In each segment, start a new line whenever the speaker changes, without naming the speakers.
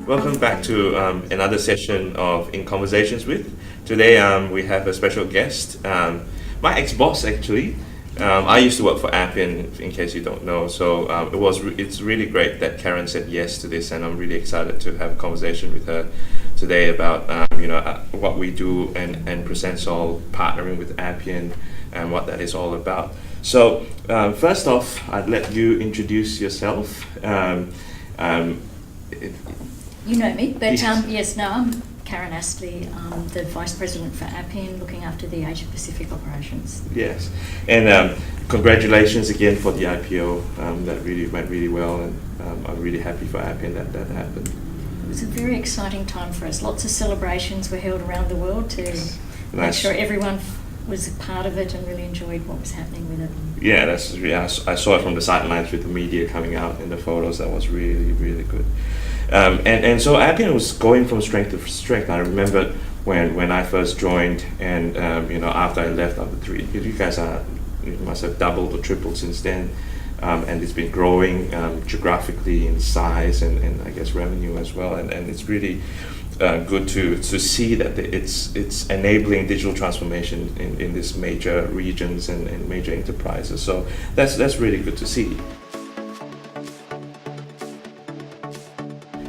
Welcome back to another session of In Conversations With. Today we have a special guest, my ex-boss actually. I used to work for Appian, in case you don't know, so it's really great that Karen said yes to this, and I'm really excited to have a conversation with her today about what we do and Procensol partnering with Appian and what that is all about. So first off, I'd let you introduce yourself.
You know me, but yes, no, I'm Karen Astley. I'm the Vice President for Appian, looking after the Asia Pacific operations.
Yes, and congratulations again for the IPO. That really went really well, and I'm really happy for Appian that happened.
It was a very exciting time for us. Lots of celebrations were held around the world to make sure everyone was a part of it and really enjoyed what was happening with it.
Yeah, I saw it from the sidelines with the media coming out in the photos. That was really, really good. And so Appian was going from strength to strength. I remember when I first joined, and after I left, after 3, you guys must have doubled or tripled since then, and it's been growing geographically in size and I guess revenue as well. And it's really good to see that it's enabling digital transformation in these major regions and major enterprises. So that's really good to see.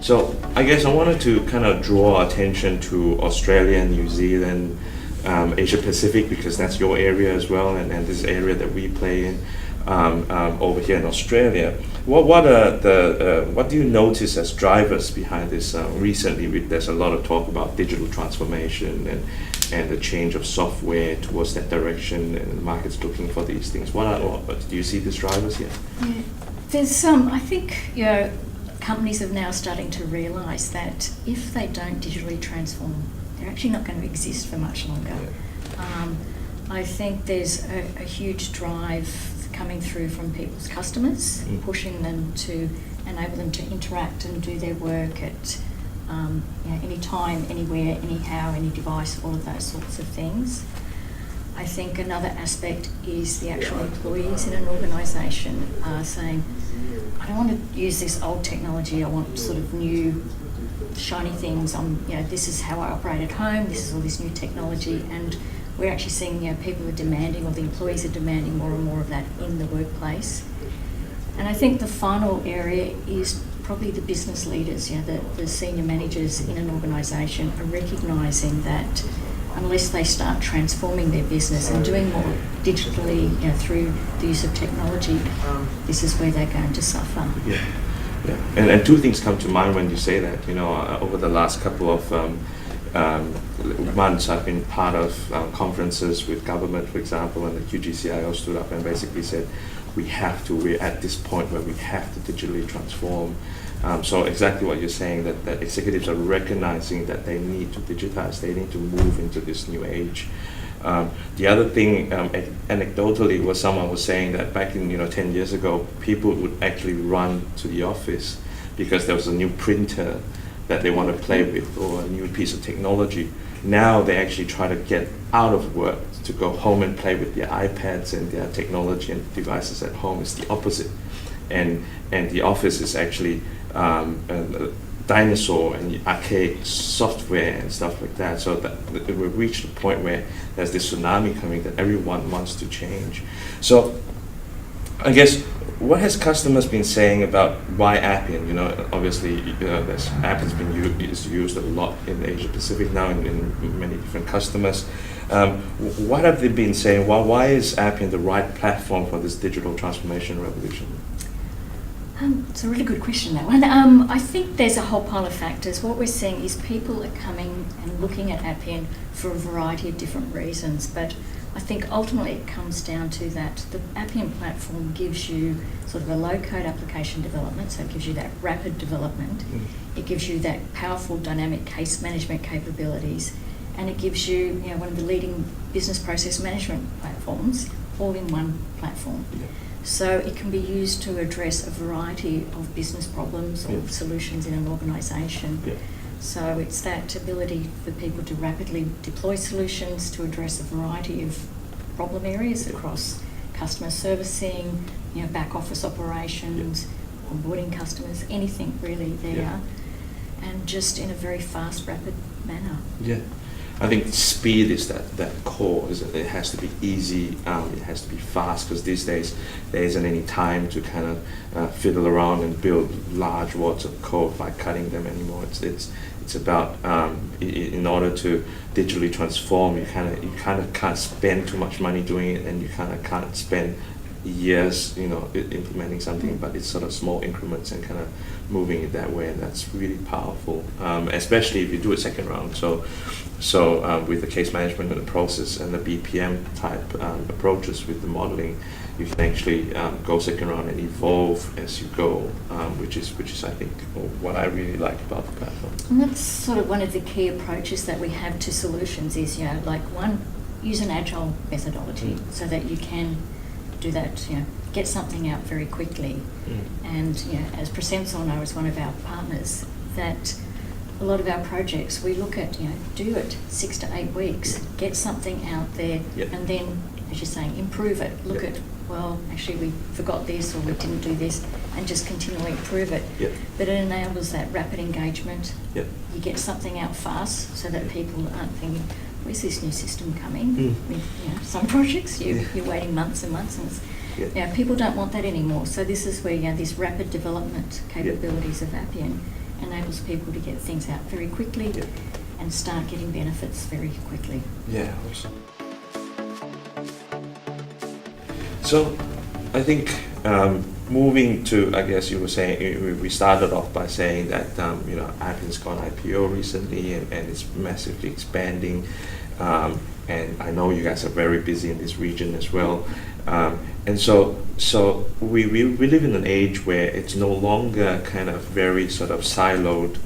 So I guess I wanted to kind of draw attention to Australia, New Zealand, Asia Pacific, because that's your area as well, and this area that we play in over here in Australia. What do you notice as drivers behind this? Recently, there's a lot of talk about digital transformation and the change of software towards that direction, and the market's looking for these things. Do you see these drivers here?
Yeah, there's I think companies are now starting to realise that if they don't digitally transform, they're actually not going to exist for much longer. Yeah. I think there's a huge drive coming through from people's customers, pushing them to enable them to interact and do their work at any time, anywhere, anyhow, any device, all of those sorts of things. I think another aspect is the actual employees in an organisation are saying, I don't want to use this old technology, I want sort of new, shiny things. This is how I operate at home, this is all this new technology, and we're actually seeing people are demanding, or the employees are demanding more and more of that in the workplace. And I think the final area is probably the business leaders, the senior managers in an organisation are recognising that unless they start transforming their business and doing more digitally through the use of technology, this is where they're going to suffer.
Yeah. And two things come to mind when you say that. Over the last couple of months, I've been part of conferences with government, for example, and the QGCIO stood up and basically said, we're at this point where we have to digitally transform. So exactly what you're saying, that executives are recognizing that they need to digitize, they need to move into this new age. The other thing, anecdotally, was someone was saying that back in 10 years ago, people would actually run to the office because there was a new printer that they want to play with, or a new piece of technology. Now they actually try to get out of work to go home and play with their iPads and their technology and devices at home. It's the opposite. And the office is actually a dinosaur and archaic software and stuff like that. So that we've reached a point where there's this tsunami coming that everyone wants to change. So I guess, what has customers been saying about why Appian? Obviously, Appian's been used a lot in Asia Pacific now in many different customers. What have they been saying? Why is Appian the right platform for this digital transformation revolution?
It's a really good question, that one. I think there's a whole pile of factors. What we're seeing is people are coming and looking at Appian for a variety of different reasons, but I think ultimately it comes down to that the Appian platform gives you sort of a low-code application development, so it gives you that rapid development, it gives you that powerful dynamic case management capabilities, and it gives you, one of the leading business process management platforms, all in one platform. Yeah. So it can be used to address a variety of business problems or solutions in an organisation. Yeah. So it's that ability for people to rapidly deploy solutions to address a variety of problem areas across customer servicing, back office operations, onboarding customers, anything really there. and just in a very fast, rapid manner.
Yeah. I think speed is that core, isn't it? It has to be easy, it has to be fast, because these days there isn't any time to kind of fiddle around and build large wads of code by cutting them anymore. It's about in order to digitally transform, you kind of can't spend too much money doing it, and you kind of can't spend years, implementing something, but it's sort of small increments and kind of moving it that way, and that's really powerful, especially if you do a second round. So with the case management and the process and the BPM type approaches with the modeling, you can actually go second round and evolve as you go, which is I think what I really like about the platform.
And that's sort of one of the key approaches that we have to solutions is, like one, use an agile methodology so that you can do that, get something out very quickly. And as Procensol know, as one of our partners, that a lot of our projects we look at, do it 6 to 8 weeks, get something out there, and then, as you're saying, improve it. Look at, well, actually we forgot this or we didn't do this, and just continually improve it. But it enables that rapid engagement. You get something out fast so that people aren't thinking, where's this new system coming? With some projects you're waiting months and months, and people don't want that anymore. So this is where these rapid development capabilities of Appian enables people to get things out very quickly and start getting benefits very quickly.
Yeah, awesome. So I think moving to, I guess you were saying, we started off by saying that Appian's gone IPO recently and it's massively expanding, and I know you guys are very busy in this region as well, and so we live in an age where it's no longer kind of very sort of siloed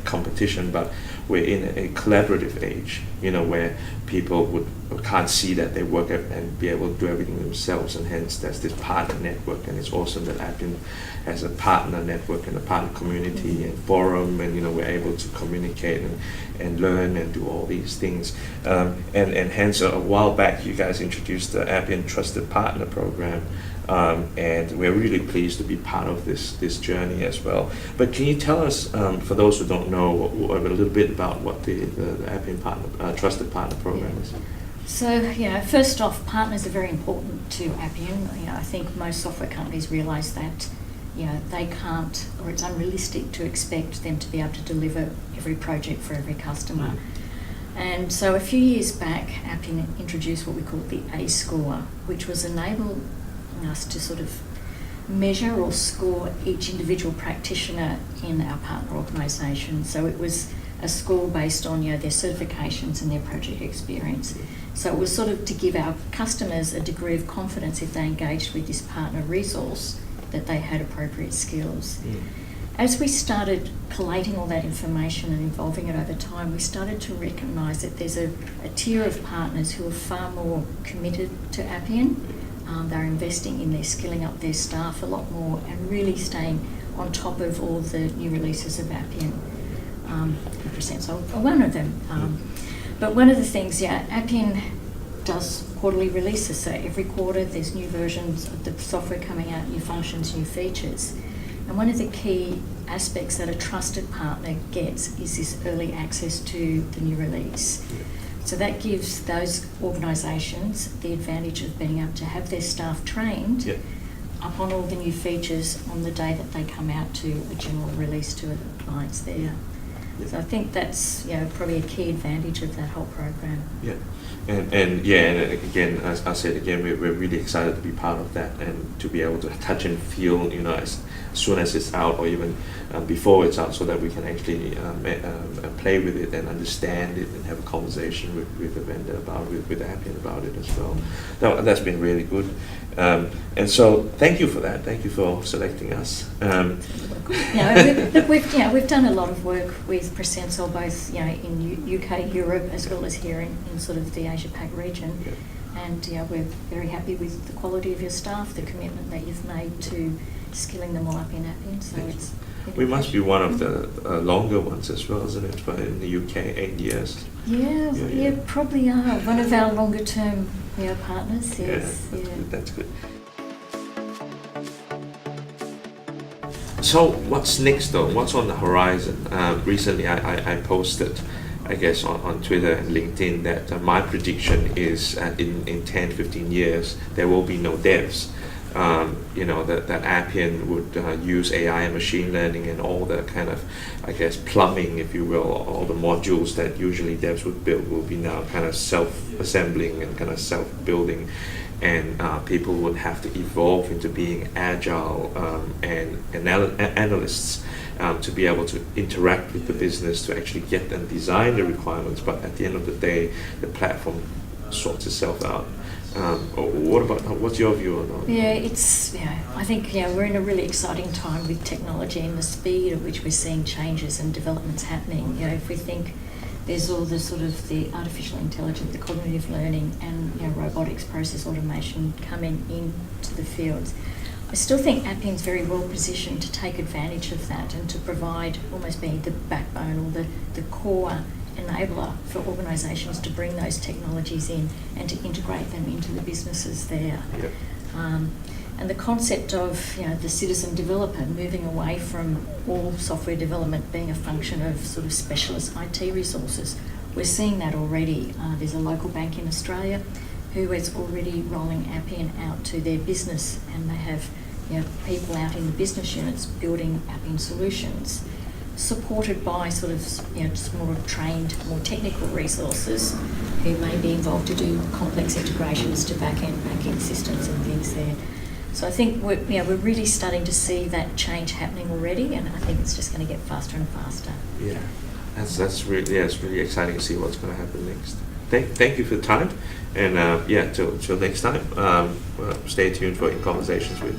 competition, but we're in a collaborative age, where people can't see that they work and be able to do everything themselves, and hence there's this partner network, and it's awesome that Appian has a partner network and a partner community and forum, and we're able to communicate and learn and do all these things, and hence a while back you guys introduced the Appian Trusted Partner Program, and we're really pleased to be part of this journey as well. But can you tell us, for those who don't know, a little bit about what the Appian Trusted Partner Program is?
So, first off, partners are very important to Appian. I think most software companies realise that they can't, or it's unrealistic to expect them to be able to deliver every project for every customer. And so a few years back, Appian introduced what we call the A score, which was enabling us to sort of measure or score each individual practitioner in our partner organisation. So it was a score based on their certifications and their project experience. So it was sort of to give our customers a degree of confidence if they engaged with this partner resource that they had appropriate skills. As we started collating all that information and evolving it over time, we started to recognise that there's a tier of partners who are far more committed to Appian. They're investing in their skilling up their staff a lot more and really staying on top of all the new releases of Appian. Procensol are one of them. But one of the things, Appian does quarterly releases, so every quarter there's new versions of the software coming out, new functions, new features. And one of the key aspects that a trusted partner gets is this early access to the new release. So that gives those organisations the advantage of being able to have their staff trained up on all the new features on the day that they come out to a general release to the clients there. So I think that's probably a key advantage of that whole program.
And again, as I said again, we're really excited to be part of that and to be able to touch and feel, as soon as it's out or even before it's out, so that we can actually play with it and understand it and have a conversation with the vendor about it, with Appian about it as well. That's been really good. And so thank you for that. Thank you for selecting us.
We've done a lot of work with Procensol, both in UK, Europe, as well as here in sort of the Asia Pac region. And we're very happy with the quality of your staff, the commitment that you've made to skilling them all up in Appian. So
we must be one of the longer ones as well, isn't it? But in the UK, 8 years.
Yeah, probably are one of our longer term partners. Yes.
That's good. So what's next though? What's on the horizon? Recently I posted, I guess, on Twitter and LinkedIn that my prediction is in 10, 15 years, there will be no devs. That Appian would use AI and machine learning and all the kind of, I guess, plumbing, if you will, all the modules that usually devs would build will be now kind of self-assembling and kind of self-building, and people would have to evolve into being agile and analysts to be able to interact with the business to actually get and design the requirements, but at the end of the day, the platform sorts itself out. What's your view on that?
I think we're in a really exciting time with technology and the speed at which we're seeing changes and developments happening. If we think there's all the sort of the artificial intelligence, the cognitive learning, and robotics, process automation coming into the fields, I still think Appian's very well positioned to take advantage of that and to provide, almost being the backbone or the core enabler for organisations to bring those technologies in and to integrate them into the businesses there.
Yep.
And the concept of the citizen developer, moving away from all software development being a function of sort of specialist IT resources, we're seeing that already. There's a local bank in Australia who is already rolling Appian out to their business, and they have people out in the business units building Appian solutions, supported by sort of just more trained, more technical resources who may be involved to do complex integrations to back-end banking systems and things there. So I think we're really starting to see that change happening already, and I think it's just going to get faster and faster.
Yeah, that's really it's really exciting to see what's going to happen next. Thank you for the time, and till next time. Stay tuned for In Conversations with.